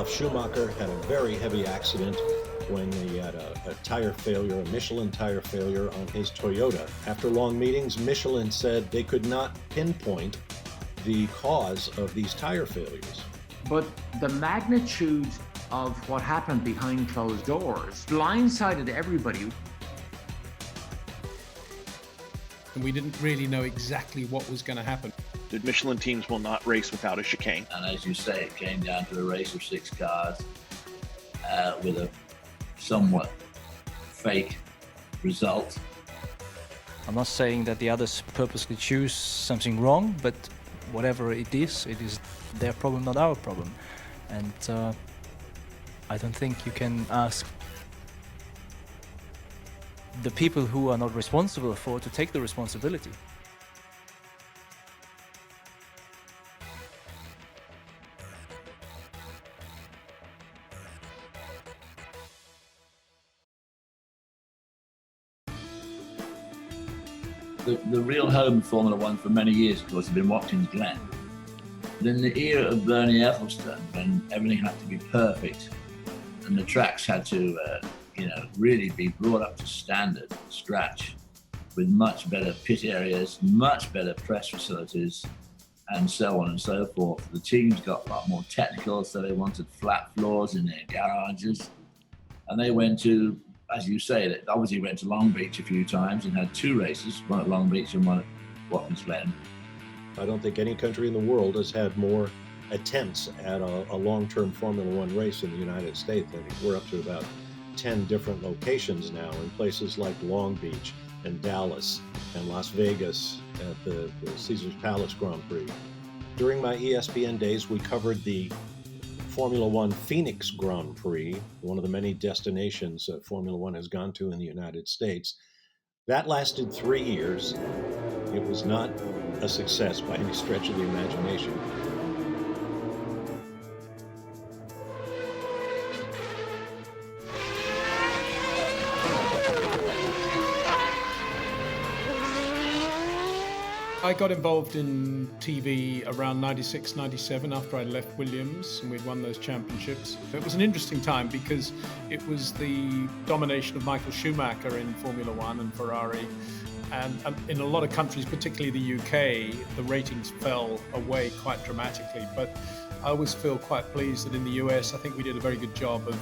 Ralf Schumacher had a very heavy accident when he had a tire failure, a Michelin tire failure on his Toyota. After long meetings, Michelin said they could not pinpoint the cause of these tire failures. But the magnitude of what happened behind closed doors blindsided everybody. And we didn't really know exactly what was going to happen. The Michelin teams will not race without a chicane. And as you say, it came down to a race of 6 cars with a somewhat fake result. I'm not saying that the others purposely choose something wrong, but whatever it is their problem, not our problem. And I don't think you can ask the people who are not responsible for it to take the responsibility. The real home of Formula One for many years, of course, has been Watkins Glen. But in the era of Bernie Ecclestone, when everything had to be perfect and the tracks had to, really be brought up to standard, scratch, with much better pit areas, much better press facilities, and so on and so forth. The teams got a lot more technical, so they wanted flat floors in their garages. And they went to, as you say, that obviously went to Long Beach a few times and had 2 races, one at Long Beach and one at Watkins Glen. I don't think any country in the world has had more attempts at a long-term Formula One race in the United States. I think we're up to about 10 different locations now in places like Long Beach and Dallas and Las Vegas at the Caesars Palace Grand Prix. During my ESPN days, we covered the Formula One Phoenix Grand Prix, one of the many destinations Formula One has gone to in the United States. That lasted 3 years. It was not a success by any stretch of the imagination. I got involved in TV around 96, 97 after I left Williams and we'd won those championships. It was an interesting time because it was the domination of Michael Schumacher in Formula One and Ferrari. And in a lot of countries, particularly the UK, the ratings fell away quite dramatically. But I always feel quite pleased that in the US, I think we did a very good job of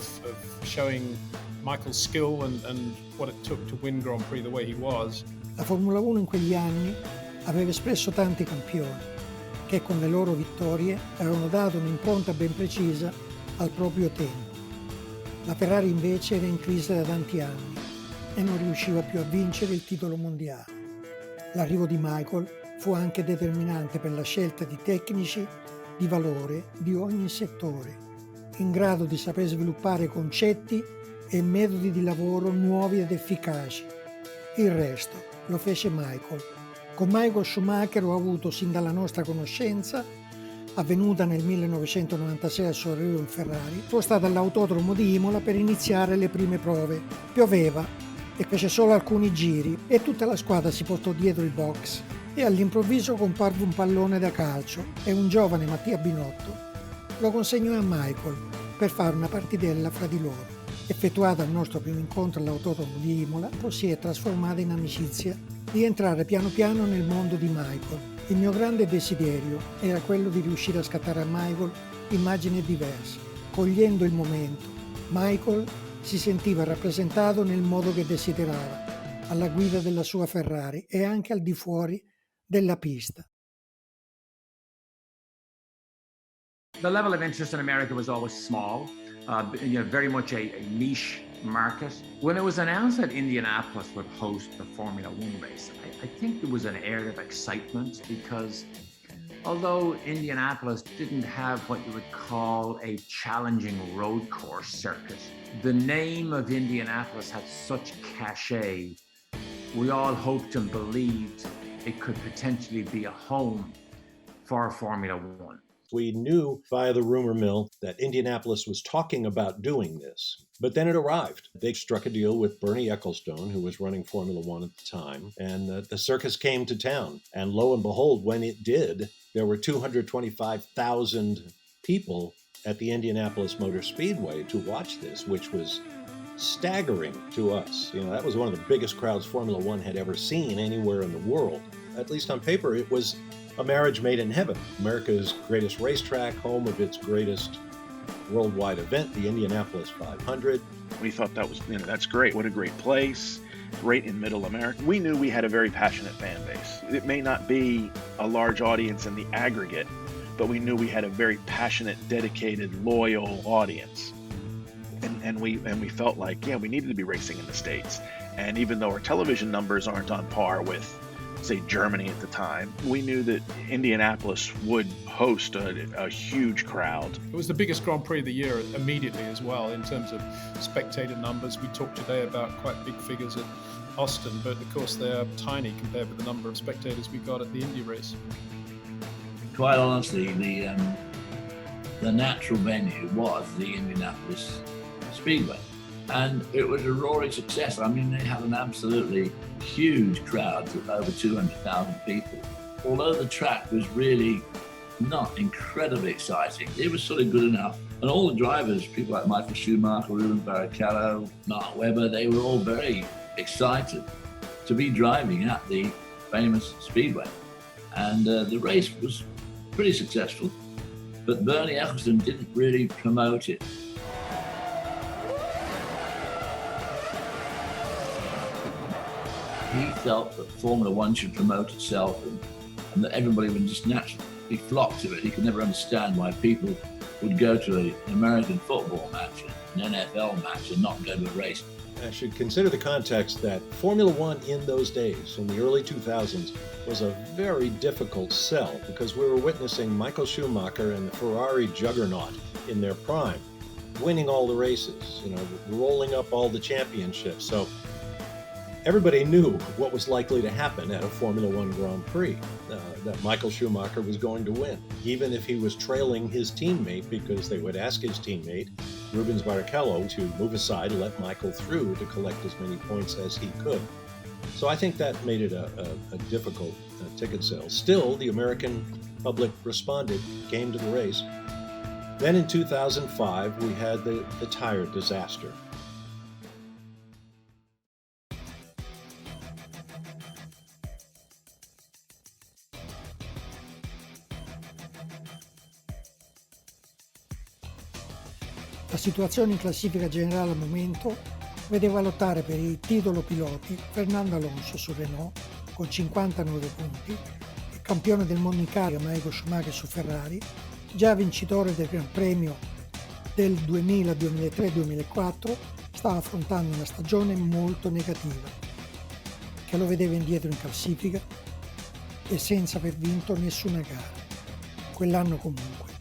showing Michael's skill and what it took to win Grand Prix the way he was. La Formula 1 in quegli anni aveva espresso tanti campioni che con le loro vittorie avevano dato un'impronta ben precisa al proprio tempo. La Ferrari invece era in crisi da tanti anni e non riusciva più a vincere il titolo mondiale. L'arrivo di Michael fu anche determinante per la scelta di tecnici di valore di ogni settore, in grado di saper sviluppare concetti e metodi di lavoro nuovi ed efficaci. Il resto lo fece Michael. Con Michael Schumacher ho avuto sin dalla nostra conoscenza, avvenuta nel 1996 al suo arrivo in Ferrari, sono stato all'autodromo di Imola per iniziare le prime prove. Pioveva e fece solo alcuni giri e tutta la squadra si portò dietro il box e all'improvviso comparve un pallone da calcio e un giovane Mattia Binotto lo consegnò a Michael per fare una partitella fra di loro. Effettuata il nostro primo incontro all'autodromo di Imola, poi si è trasformata in amicizia di entrare piano piano nel mondo di Michael. Il mio grande desiderio era quello di riuscire a scattare a Michael immagini diverse, cogliendo il momento. Michael si sentiva rappresentato nel modo che desiderava, alla guida della sua Ferrari e anche al di fuori della pista. The level of interest in America was always small, very much a niche market. When it was announced that Indianapolis would host the Formula One race, I think there was an air of excitement because although Indianapolis didn't have what you would call a challenging road course circuit, the name of Indianapolis had such cachet. We all hoped and believed it could potentially be a home for Formula One. We knew via the rumor mill that Indianapolis was talking about doing this, but then it arrived. They struck a deal with Bernie Ecclestone, who was running Formula One at the time, and the circus came to town. And lo and behold, when it did, there were 225,000 people at the Indianapolis Motor Speedway to watch this, which was staggering to us. You know, that was one of the biggest crowds Formula One had ever seen anywhere in the world. At least on paper, it was a marriage made in heaven. America's greatest racetrack, home of its greatest worldwide event, the Indianapolis 500. We thought that was, that's great. What a great place. Right in middle America. We knew we had a very passionate fan base. It may not be a large audience in the aggregate, but we knew we had a very passionate, dedicated, loyal audience. And we felt like, we needed to be racing in the States. And even though our television numbers aren't on par with, say, Germany at the time, we knew that Indianapolis would host a huge crowd. It was the biggest Grand Prix of the year immediately as well in terms of spectator numbers. We talked today about quite big figures at Austin, but of course they're tiny compared with the number of spectators we got at the Indy race. Quite honestly, the natural venue was the Indianapolis Speedway, and it was a roaring success. I mean, they had an absolutely huge crowd of over 200,000 people. Although the track was really not incredibly exciting, it was sort of good enough. And all the drivers, people like Michael Schumacher, Rubens Barrichello, Mark Webber, they were all very excited to be driving at the famous Speedway. And the race was pretty successful, but Bernie Ecclestone didn't really promote it. He felt that Formula One should promote itself and that everybody would just naturally flock to it. He could never understand why people would go to an American football match, an NFL match, and not go to a race. I should consider the context that Formula One in those days, in the early 2000s, was a very difficult sell because we were witnessing Michael Schumacher and the Ferrari juggernaut in their prime, winning all the races, rolling up all the championships. So everybody knew what was likely to happen at a Formula One Grand Prix, that Michael Schumacher was going to win, even if he was trailing his teammate, because they would ask his teammate, Rubens Barrichello, to move aside and let Michael through to collect as many points as he could. So I think that made it a difficult ticket sale. Still, the American public responded, came to the race. Then in 2005, we had the tire disaster. La situazione in classifica generale al momento vedeva lottare per il titolo piloti Fernando Alonso su Renault con 59 punti, il campione del mondo in carica Michael Schumacher su Ferrari, già vincitore del Gran Premio del 2000, 2003, 2004, stava affrontando una stagione molto negativa che lo vedeva indietro in classifica e senza aver vinto nessuna gara, quell'anno comunque.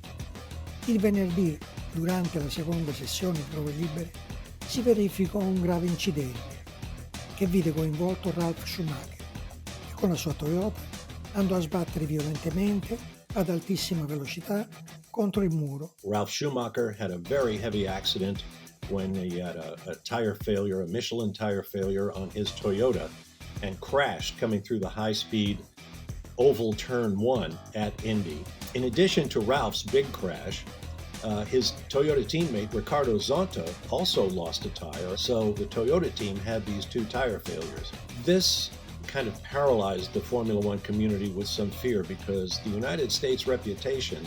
Il venerdì, durante la seconda sessione di prove libere, si verificò un grave incidente che vide coinvolto Ralf Schumacher, che con la sua Toyota andò a sbattere violentemente ad altissima velocità contro il muro. Ralf Schumacher had a very heavy accident when he had a tire failure, a Michelin tire failure on his Toyota, and crashed coming through the high-speed oval turn 1 at Indy. In addition to Ralph's big crash, his Toyota teammate, Ricardo Zonta, also lost a tire, so the Toyota team had these two tire failures. This kind of paralyzed the Formula One community with some fear because the United States reputation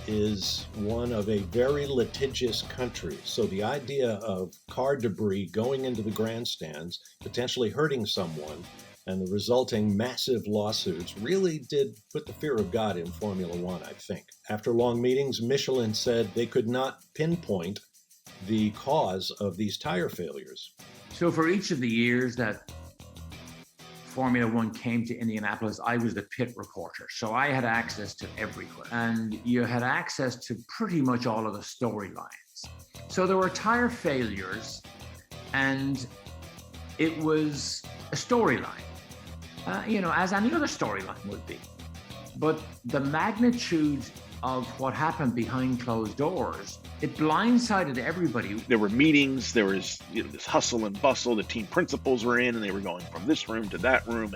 is one of a very litigious country. So the idea of car debris going into the grandstands, potentially hurting someone, and the resulting massive lawsuits really did put the fear of God in Formula One, I think. After long meetings, Michelin said they could not pinpoint the cause of these tire failures. So for each of the years that Formula One came to Indianapolis, I was the pit reporter. So I had access to everywhere. And you had access to pretty much all of the storylines. So there were tire failures, and it was a storyline. As any other storyline would be. But the magnitude of what happened behind closed doors, it blindsided everybody. There were meetings, there was this hustle and bustle, the team principals were in and they were going from this room to that room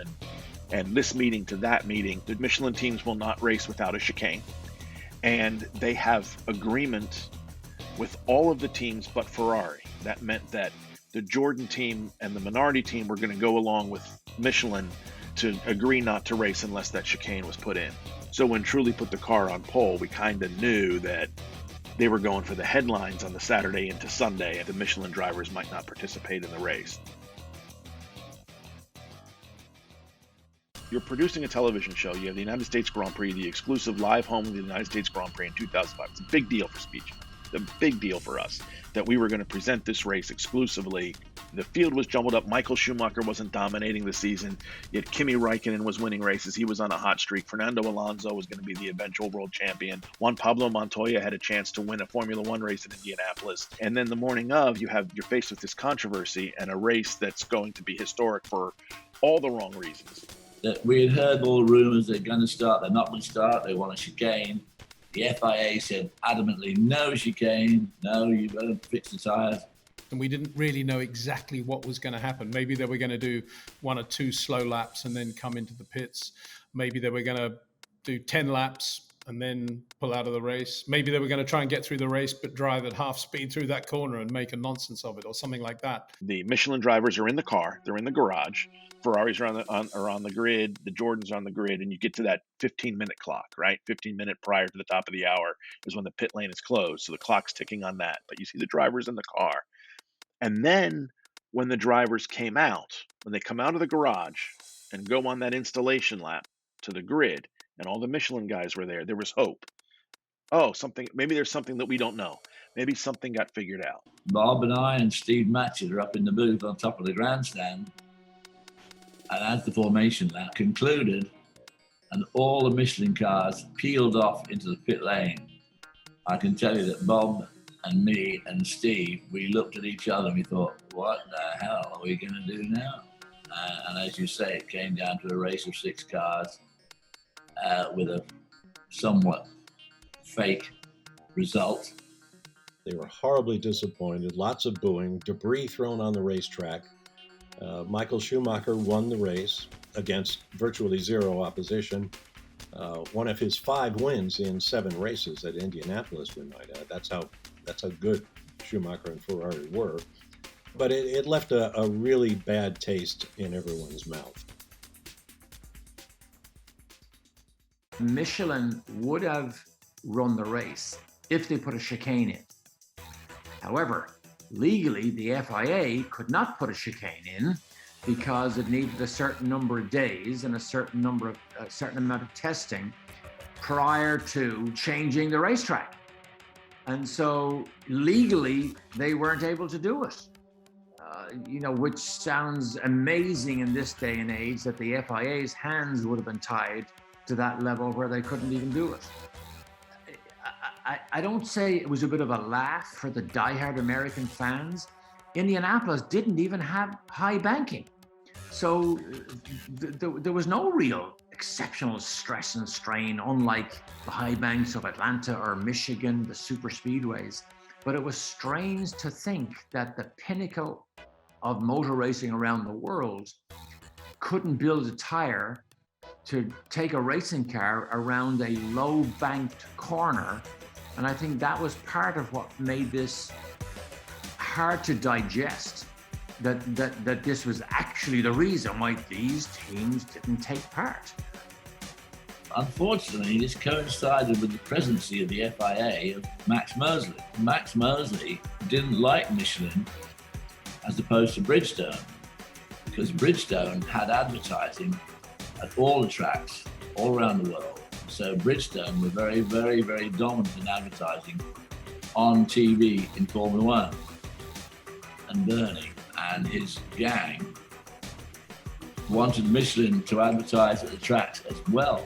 and this meeting to that meeting. The Michelin teams will not race without a chicane. And they have agreement with all of the teams but Ferrari. That meant that the Jordan team and the Minardi team were going to go along with Michelin to agree not to race unless that chicane was put in. So when Trulli put the car on pole, we kind of knew that they were going for the headlines on the Saturday into Sunday, and the Michelin drivers might not participate in the race. You're producing a television show. You have the United States Grand Prix, the exclusive live home of the United States Grand Prix in 2005. It's a big deal for Speech. It's a big deal for us that we were going to present this race exclusively. The field was jumbled up. Michael Schumacher wasn't dominating the season, yet Kimi Räikkönen was winning races. He was on a hot streak. Fernando Alonso was going to be the eventual world champion. Juan Pablo Montoya had a chance to win a Formula One race in Indianapolis. And then the morning of, you're faced with this controversy and a race that's going to be historic for all the wrong reasons. That we had heard all the rumours they're going to start, they're not going to start, they want a chicane. The FIA said adamantly, no chicane, no, you better fix the tyres. And we didn't really know exactly what was going to happen. Maybe they were going to do 1 or 2 slow laps and then come into the pits. Maybe they were going to do 10 laps and then pull out of the race. Maybe they were going to try and get through the race but drive at half speed through that corner and make a nonsense of it or something like that. The Michelin drivers are in the car. They're in the garage. Ferraris are on the grid. The Jordans are on the grid. And you get to that 15-minute clock, right? 15-minute prior to the top of the hour is when the pit lane is closed. So the clock's ticking on that. But you see the drivers in the car. And then when the drivers came out, when they come out of the garage and go on that installation lap to the grid, and all the Michelin guys were there was hope. Oh, maybe there's something that we don't know. Maybe something got figured out. Bob and I and Steve Matchett are up in the booth on top of the grandstand. And as the formation lap concluded, and all the Michelin cars peeled off into the pit lane, I can tell you that Bob and me and Steve, we looked at each other and we thought, what the hell are we going to do now? And as you say, it came down to a race of 6 cars with a somewhat fake result. They were horribly disappointed, lots of booing, debris thrown on the racetrack. Michael Schumacher won the race against virtually zero opposition. One of his 5 wins in 7 races at Indianapolis, we might add. That's how good Schumacher and Ferrari were. But it left a really bad taste in everyone's mouth. Michelin would have run the race if they put a chicane in. However, legally, the FIA could not put a chicane in because it needed a certain number of days and a certain amount of testing prior to changing the racetrack. And so legally, they weren't able to do it. Which sounds amazing in this day and age that the FIA's hands would have been tied to that level where they couldn't even do it. I don't say it was a bit of a laugh for the diehard American fans. Indianapolis didn't even have high banking. So there was no real exceptional stress and strain, unlike the high banks of Atlanta or Michigan, the super speedways. But it was strange to think that the pinnacle of motor racing around the world couldn't build a tire to take a racing car around a low banked corner. And I think that was part of what made this hard to digest, that this was actually the reason why these teams didn't take part. Unfortunately, this coincided with the presidency of the FIA of Max Mosley. Max Mosley didn't like Michelin as opposed to Bridgestone, because Bridgestone had advertising at all the tracks all around the world. So Bridgestone were very, very, very dominant in advertising on TV in Formula One. And Bernie and his gang wanted Michelin to advertise at the tracks as well.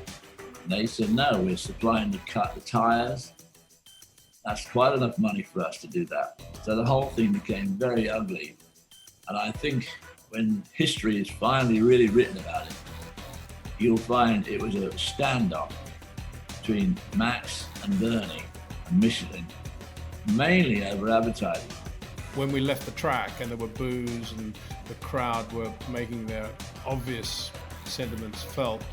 And they said, no, we're supplying the tyres. That's quite enough money for us to do that. So the whole thing became very ugly. And I think when history is finally really written about it, you'll find it was a standoff between Max and Bernie and Michelin, mainly over advertising. When we left the track and there were boos and the crowd were making their obvious sentiments felt,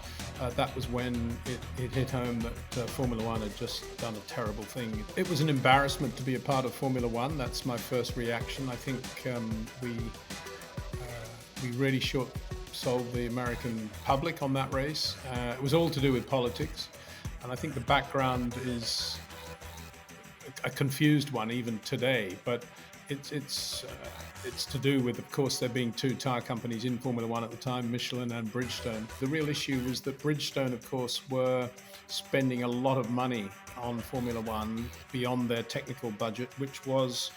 that was when it hit home that Formula One had just done a terrible thing. It was an embarrassment to be a part of Formula One. That's my first reaction. I think we really short-sold the American public on that race. It was all to do with politics, and I think the background is a confused one even today, but it's to do with, of course, there being two tyre companies in Formula One at the time, Michelin and Bridgestone. The real issue was that Bridgestone, of course, were spending a lot of money on Formula One beyond their technical budget, which was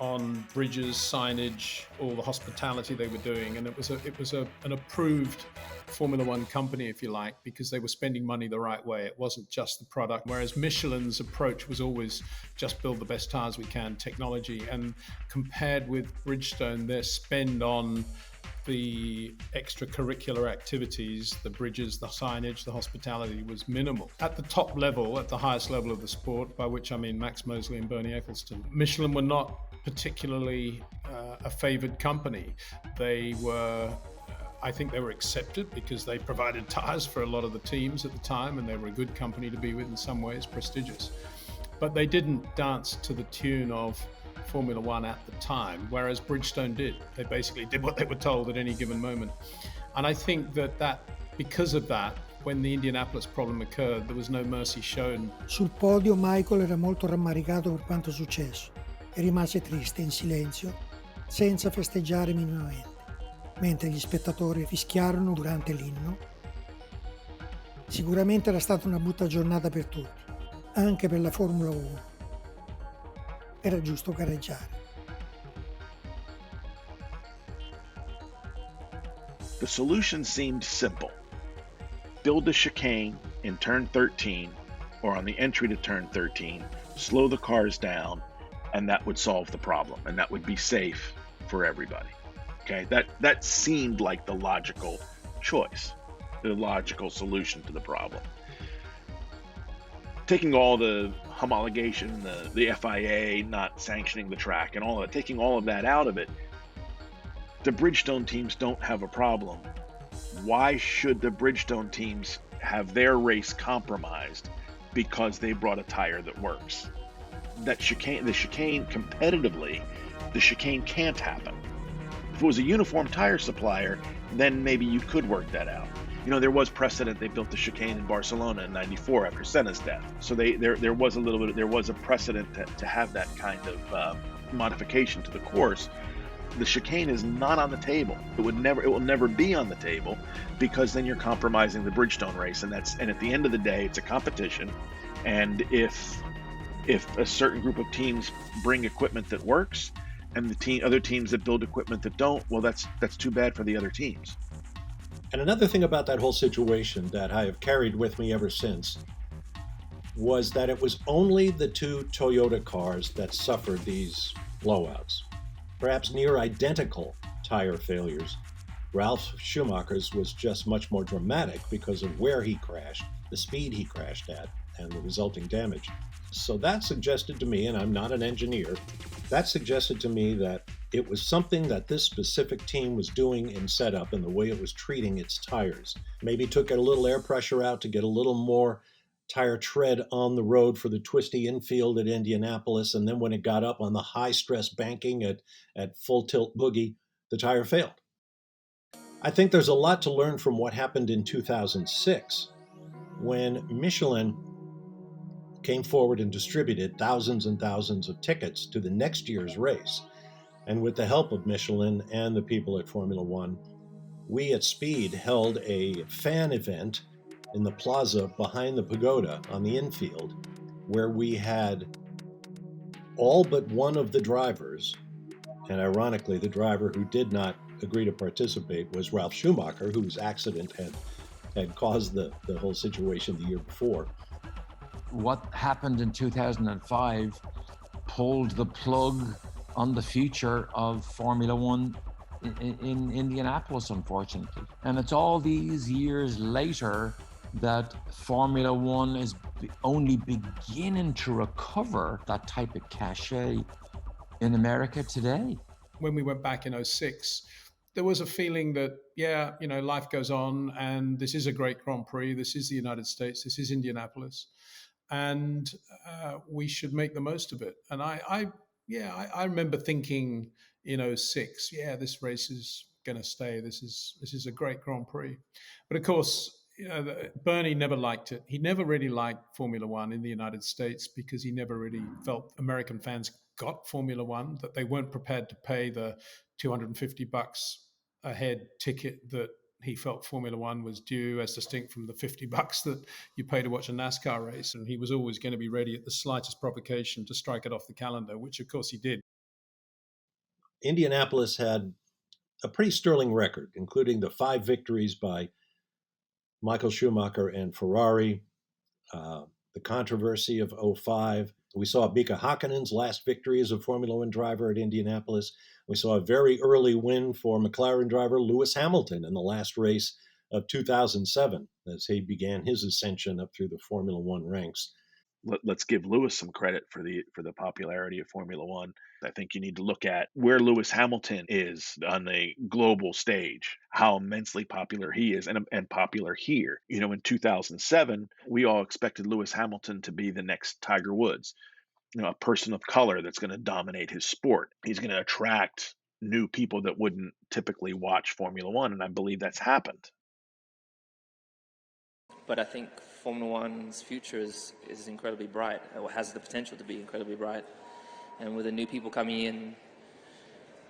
on bridges, signage, all the hospitality they were doing, and it was an approved Formula One company, if you like, because they were spending money the right way. It wasn't just the product. Whereas Michelin's approach was always just build the best tires we can, technology. And compared with Bridgestone, their spend on the extracurricular activities, the bridges, the signage, the hospitality was minimal. At the top level, at the highest level of the sport, by which I mean Max Mosley and Bernie Ecclestone, Michelin were not particularly a favored company. They were, I think they were accepted because they provided tires for a lot of the teams at the time, and they were a good company to be with in some ways, prestigious. But they didn't dance to the tune of Formula One at the time, whereas Bridgestone did. They basically did what they were told at any given moment. And I think that because of that, when the Indianapolis problem occurred, there was no mercy shown. Sul podio Michael era molto rammaricato per quanto successo e rimase triste in silenzio, senza festeggiare minimamente, mentre gli spettatori fischiarono durante l'inno. Sicuramente era stata una brutta giornata per tutti, anche per la Formula 1. Era giusto gareggiare. The solution seemed simple. Build a chicane in turn 13 or on the entry to turn 13, slow the cars down, and that would solve the problem, and that would be safe for everybody. Okay, that seemed like the logical choice, the logical solution to the problem. Taking all the homologation, the FIA not sanctioning the track and all that, taking all of that out of it, the Bridgestone teams don't have a problem. Why should the Bridgestone teams have their race compromised because they brought a tire that works? The chicane competitively, the chicane can't happen. If it was a uniform tire supplier, then maybe you could work that out. You know, there was precedent. They built the chicane in Barcelona in '94 after Senna's death. So there was a precedent to have that kind of modification to the course. The chicane is not on the table. It will never be on the table, because then you're compromising the Bridgestone race, and at the end of the day, it's a competition. And if a certain group of teams bring equipment that works, and other teams that build equipment that don't, well, that's too bad for the other teams. And another thing about that whole situation that I have carried with me ever since was that it was only the two Toyota cars that suffered these blowouts. Perhaps near identical tire failures. Ralf Schumacher's was just much more dramatic because of where he crashed, the speed he crashed at, and the resulting damage. So that suggested to me, and I'm not an engineer, that suggested to me that it was something that this specific team was doing in setup and the way it was treating its tires. Maybe took a little air pressure out to get a little more tire tread on the road for the twisty infield at Indianapolis, and then when it got up on the high-stress banking at full tilt boogie, the tire failed. I think there's a lot to learn from what happened in 2006 when Michelin came forward and distributed thousands and thousands of tickets to the next year's race. And with the help of Michelin and the people at Formula One, we at Speed held a fan event in the plaza behind the pagoda on the infield, where we had all but one of the drivers, and ironically, the driver who did not agree to participate was Ralf Schumacher, whose accident had caused the whole situation the year before. What happened in 2005 pulled the plug on the future of Formula One in Indianapolis, unfortunately. And it's all these years later that Formula One is only beginning to recover that type of cachet in America today. When we went back in '06, there was a feeling that, yeah, life goes on, and this is a great Grand Prix. This is the United States. This is Indianapolis, and we should make the most of it. And I remember thinking in '06, yeah, this race is going to stay. This is a great Grand Prix. But of course, Bernie never liked it. He never really liked Formula One in the United States because he never really felt American fans got Formula One, that they weren't prepared to pay the $250 a head ticket that he felt Formula One was due, as distinct from the $50 that you pay to watch a NASCAR race. And he was always going to be ready at the slightest provocation to strike it off the calendar, which of course he did. Indianapolis had a pretty sterling record, including the 5 victories by Michael Schumacher and Ferrari, the controversy of '05. We saw Mika Hakkinen's last victory as a Formula One driver at Indianapolis. We saw a very early win for McLaren driver Lewis Hamilton in the last race of 2007 as he began his ascension up through the Formula One ranks. Let's give Lewis some credit for the popularity of Formula One. I think you need to look at where Lewis Hamilton is on the global stage, how immensely popular he is, and popular here. In 2007, we all expected Lewis Hamilton to be the next Tiger Woods, a person of color that's going to dominate his sport. He's going to attract new people that wouldn't typically watch Formula One, and I believe that's happened. But I think Formula One's future is incredibly bright, or has the potential to be incredibly bright. And with the new people coming in,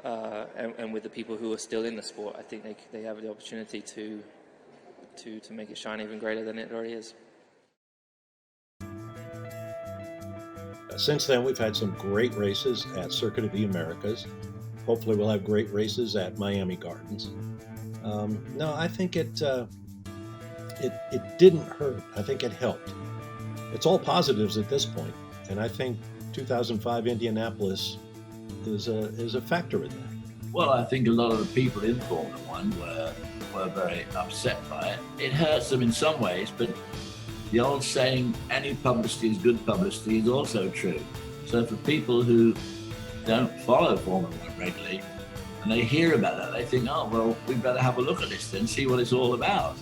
and with the people who are still in the sport, I think they have the opportunity to make it shine even greater than it already is. Since then, we've had some great races at Circuit of the Americas. Hopefully we'll have great races at Miami Gardens. No, I think it didn't hurt. I think it helped. It's all positives at this point, and I think 2005 Indianapolis is a factor in that. Well, I think a lot of the people in Formula One were very upset by it. It hurts them in some ways, but the old saying, any publicity is good publicity, is also true. So for people who don't follow Formula One regularly, and they hear about that, they think, oh, well, we better have a look at this then, see what it's all about.